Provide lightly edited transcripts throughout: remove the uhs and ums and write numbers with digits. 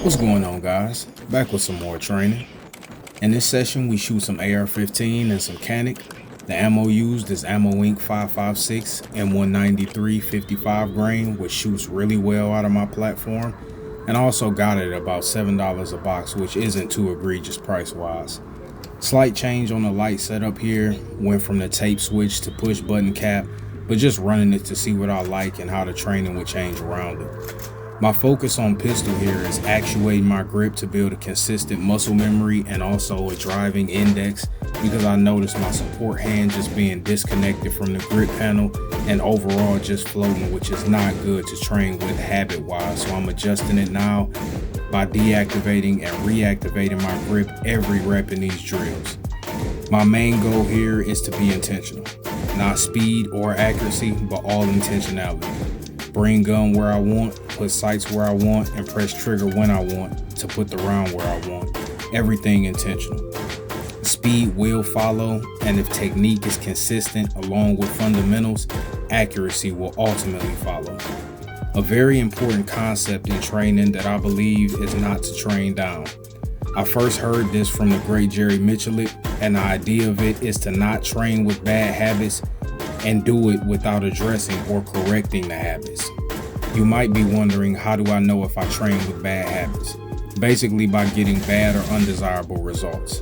What's going on, guys? Back with some more training. In this session, we shoot some AR-15 and some Canik. The ammo used is Ammo Inc. 5.56 and 193 55 grain, which shoots really well out of my platform, and I also got it at about $7 a box, which isn't too egregious price-wise. Slight change on the light setup here, went from the tape switch to push button cap, but just running it to see what I like and how the training would change around it. My focus on pistol here is actuating my grip to build a consistent muscle memory and also a driving index, because I noticed my support hand just being disconnected from the grip panel and overall just floating, which is not good to train with habit-wise. So I'm adjusting it now by deactivating and reactivating my grip every rep in these drills. My main goal here is to be intentional, not speed or accuracy, but all intentionality. Bring gun where I want, put sights where I want, and press trigger when I want to put the round where I want. Everything intentional. Speed will follow, and if technique is consistent along with fundamentals, accuracy will ultimately follow. A very important concept in training that I believe is not to train down. I first heard this from the great Jerry Michelet, and the idea of it is to not train with bad habits and do it without addressing or correcting the habits. You might be wondering, how do I know if I train with bad habits? Basically by getting bad or undesirable results.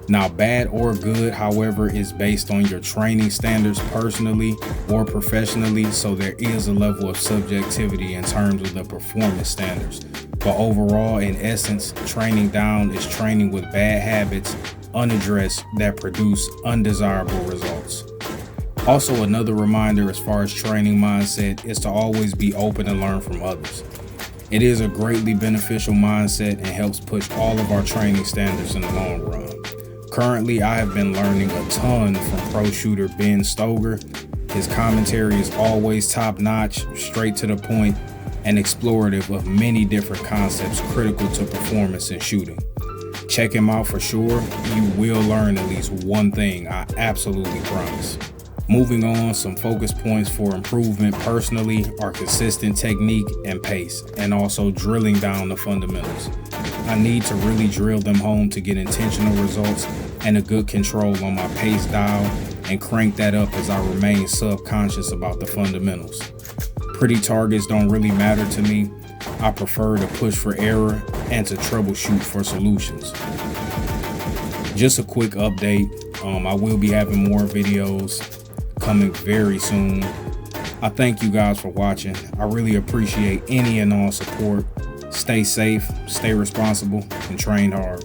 Now, bad or good, however, is based on your training standards personally or professionally, so there is a level of subjectivity in terms of the performance standards. But overall, in essence, training down is training with bad habits unaddressed that produce undesirable results. Also, another reminder as far as training mindset is to always be open and learn from others. It is a greatly beneficial mindset and helps push all of our training standards in the long run. Currently, I have been learning a ton from pro shooter Ben Stoeger. His commentary is always top-notch, straight to the point, and explorative of many different concepts critical to performance in shooting. Check him out for sure. You will learn at least one thing, I absolutely promise. Moving on, some focus points for improvement personally are consistent technique and pace, and also drilling down the fundamentals. I need to really drill them home to get intentional results and a good control on my pace dial, and crank that up as I remain subconscious about the fundamentals. Pretty targets don't really matter to me. I prefer to push for error and to troubleshoot for solutions. Just a quick update, I will be having more videos coming very soon. I thank you guys for watching. I really appreciate any and all support. Stay safe, stay responsible, and train hard.